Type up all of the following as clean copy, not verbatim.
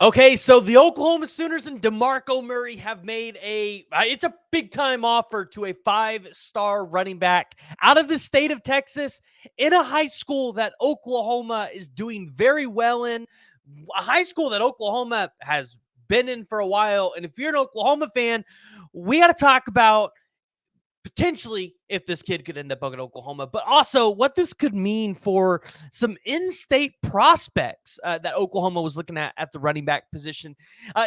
Okay, so the Oklahoma Sooners and Demarco Murray have made it's a big-time offer to a 5-star running back out of the state of Texas in a high school that Oklahoma is doing very well in, a high school that Oklahoma has been in for a while. And if you're an Oklahoma fan, we got to talk about potentially if this kid could end up in Oklahoma, but also what this could mean for some in-state prospects that Oklahoma was looking at the running back position.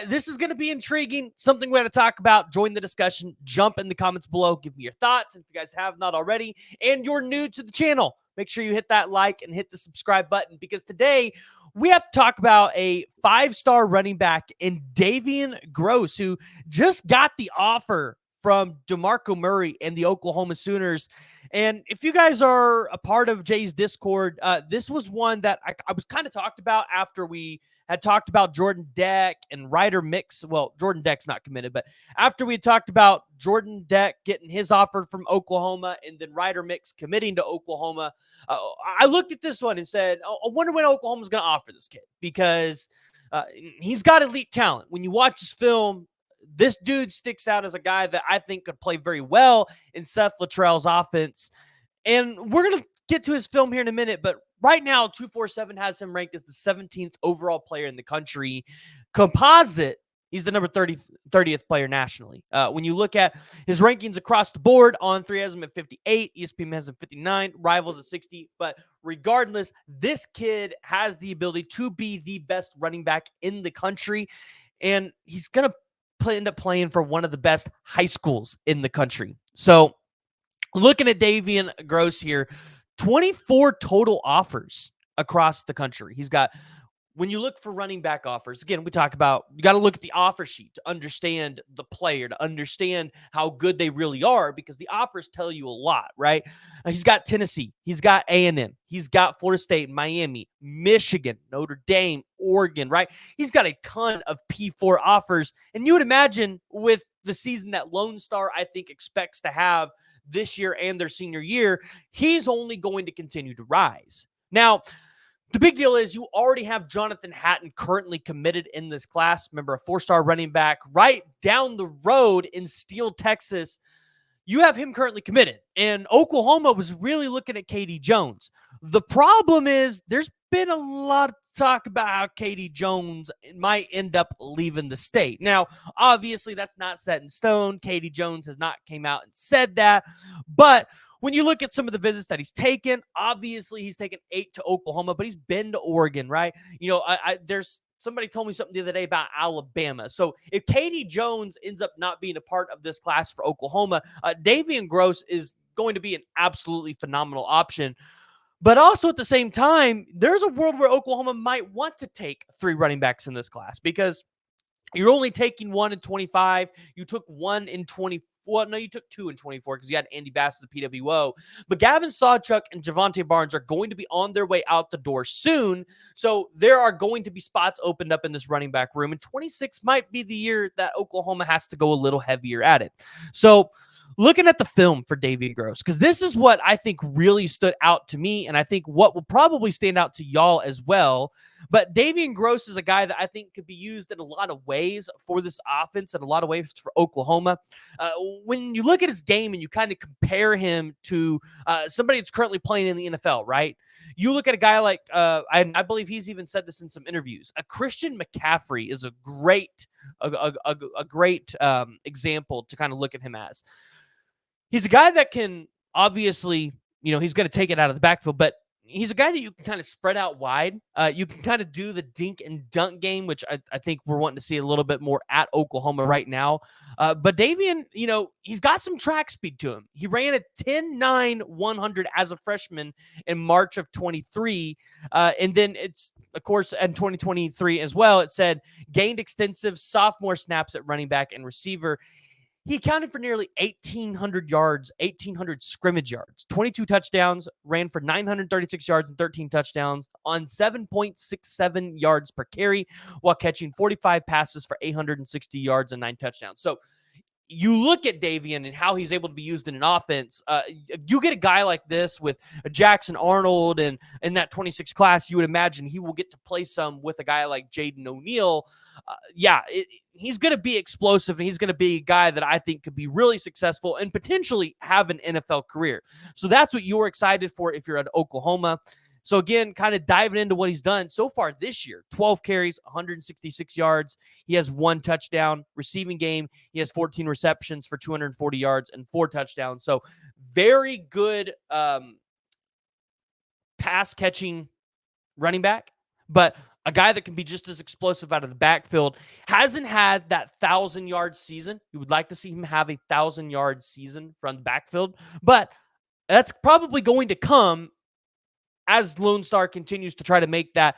This is going to be intriguing, something we're going to talk about. Join the discussion. Jump in the comments below. Give me your thoughts if you guys have not already, and you're new to the channel. Make sure you hit that like and hit the subscribe button, because today we have to talk about a 5-star running back in Davian Groce, who just got the offer from Demarco Murray and the Oklahoma Sooners. And if you guys are a part of Jay's Discord, this was one that I was kind of talked about after we had talked about Jordan Deck and Ryder Mix. Well, Jordan Deck's not committed, but after we had talked about Jordan Deck getting his offer from Oklahoma and then Ryder Mix committing to Oklahoma, I looked at this one and said, I wonder when Oklahoma's going to offer this kid, because he's got elite talent. When you watch his film, this dude sticks out as a guy that I think could play very well in Seth Luttrell's offense. And we're going to get to his film here in a minute, but right now, 247 has him ranked as the 17th overall player in the country. Composite, he's the number 30th player nationally. When you look at his rankings across the board, On3 has him at 58, ESPN has him 59, Rivals at 60. But regardless, this kid has the ability to be the best running back in the country, and he's going to end up playing for one of the best high schools in the country. So looking at Davian Groce here, 24 total offers across the country. He's got, when you look for running back offers, again, we talk about, you got to look at the offer sheet to understand the player, to understand how good they really are, because the offers tell you a lot, right? He's got Tennessee, he's got A&M, he's got Florida State, Miami, Michigan, Notre Dame, Oregon, right? He's got a ton of P4 offers. And you would imagine with the season that Lone Star, I think, expects to have this year and their senior year, he's only going to continue to rise. Now, the big deal is you already have Jonathan Hatton currently committed in this class. Remember, a 4-star running back right down the road in Steele, Texas. You have him currently committed. And Oklahoma was really looking at KD Jones. The problem is there's been a lot of talk about how KD Jones might end up leaving the state. Now, obviously, that's not set in stone. KD Jones has not came out and said that. But when you look at some of the visits that he's taken, obviously he's taken 8 to Oklahoma, but he's been to Oregon, right? You know, there's somebody told me something the other day about Alabama. So if KD Jones ends up not being a part of this class for Oklahoma, Davian Groce is going to be an absolutely phenomenal option. But also at the same time, there's a world where Oklahoma might want to take 3 running backs in this class, because you're only taking 1 in 25. You took 1 in 24. Well, no, you took 2 in 24 because you had Andy Bass as a PWO. But Gavin Sawchuk and Javante Barnes are going to be on their way out the door soon. So there are going to be spots opened up in this running back room. And 26 might be the year that Oklahoma has to go a little heavier at it. So looking at the film for Davian Groce, because this is what I think really stood out to me, and I think what will probably stand out to y'all as well. But Davian Groce is a guy that I think could be used in a lot of ways for this offense and a lot of ways for Oklahoma. When you look at his game and you kind of compare him to somebody that's currently playing in the NFL, right? You look at a guy like, I believe he's even said this in some interviews, Christian McCaffrey is a great example to kind of look at him as. He's a guy that can obviously, you know, he's going to take it out of the backfield, but he's a guy that you can kind of spread out wide. You can kind of do the dink and dunk game, which I think we're wanting to see a little bit more at Oklahoma right now. But Davian, you know, he's got some track speed to him. He ran a 10.9 as a freshman in March of 23. And then it's, of course, in 2023 as well, it said gained extensive sophomore snaps at running back and receiver. He accounted for nearly 1,800 yards, 1,800 scrimmage yards, 22 touchdowns, ran for 936 yards and 13 touchdowns on 7.67 yards per carry, while catching 45 passes for 860 yards and 9 touchdowns. So you look at Davian and how he's able to be used in an offense. You get a guy like this with Jackson Arnold and in that 26 class, you would imagine he will get to play some with a guy like Jaden O'Neal. He's going to be explosive, and he's going to be a guy that I think could be really successful and potentially have an NFL career. So that's what you're excited for if you're at Oklahoma. So again, kind of diving into what he's done so far this year, 12 carries, 166 yards. He has 1 touchdown. Receiving game, he has 14 receptions for 240 yards and 4 touchdowns. So very good pass catching running back, but a guy that can be just as explosive out of the backfield. Hasn't had that 1,000-yard season. You would like to see him have a 1,000-yard season from the backfield, but that's probably going to come as Lone Star continues to try to make that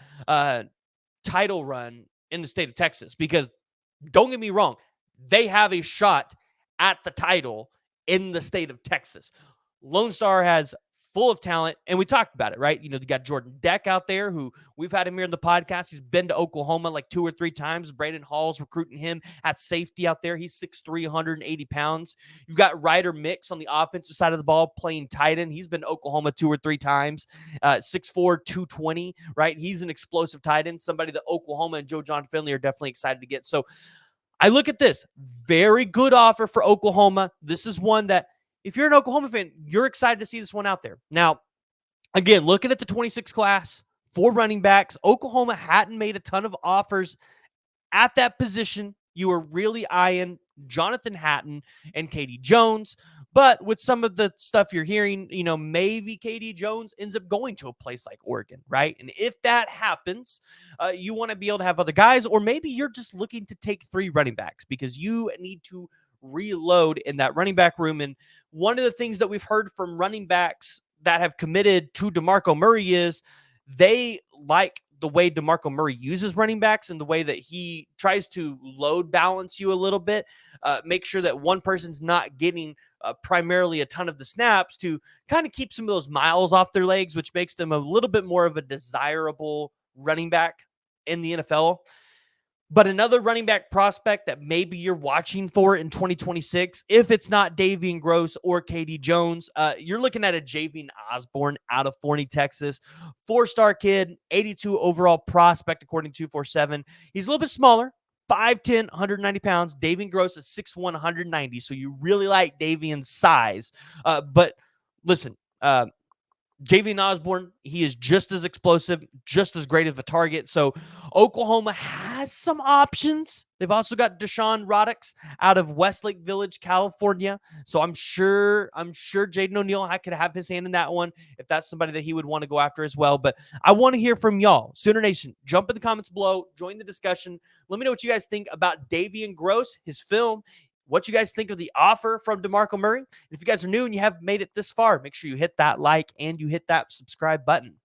title run in the state of Texas. Because don't get me wrong, they have a shot at the title in the state of Texas. Lone Star has full of talent, and we talked about it, right? You know, you got Jordan Deck out there, who we've had him here in the podcast. He's been to Oklahoma like 2 or 3 times. Brandon Hall's recruiting him at safety out there. He's 6'3", 180 pounds. You've got Ryder Mix on the offensive side of the ball playing tight end. He's been to Oklahoma 2 or 3 times. 6'4", 220, right? He's an explosive tight end, somebody that Oklahoma and Joe John Finley are definitely excited to get. So I look at this. Very good offer for Oklahoma. This is one that, if you're an Oklahoma fan, you're excited to see this one out there. Now, again, looking at the 26 class, 4 running backs, Oklahoma hadn't made a ton of offers at that position. You were really eyeing Jonathan Hatton and Katie Jones. But with some of the stuff you're hearing, you know, maybe Katie Jones ends up going to a place like Oregon, right? And if that happens, you want to be able to have other guys, or maybe you're just looking to take 3 running backs because you need to reload in that running back room. And one of the things that we've heard from running backs that have committed to DeMarco Murray is they like the way DeMarco Murray uses running backs and the way that he tries to load balance you a little bit, make sure that one person's not getting primarily a ton of the snaps to kind of keep some of those miles off their legs, which makes them a little bit more of a desirable running back in the NFL. But another running back prospect that maybe you're watching for in 2026, if it's not Davian Groce or Katie Jones, you're looking at a Javian Osborne out of Forney, Texas. 4-star kid, 82 overall prospect, according to 247. He's a little bit smaller, 5'10", 190 pounds. Davian Groce is 6'1", 190. So you really like Davian's size. But listen, Javian Osborne, he is just as explosive, just as great of a target. So Oklahoma has some options. They've also got Deshaun Roddick out of Westlake Village, California. So I'm sure Jaden O'Neal could have his hand in that one if that's somebody that he would want to go after as well. But I want to hear from y'all. Sooner Nation, jump in the comments below, join the discussion. Let me know what you guys think about Davian Groce, his film, what you guys think of the offer from DeMarco Murray. If you guys are new and you haven't made it this far, make sure you hit that like and you hit that subscribe button.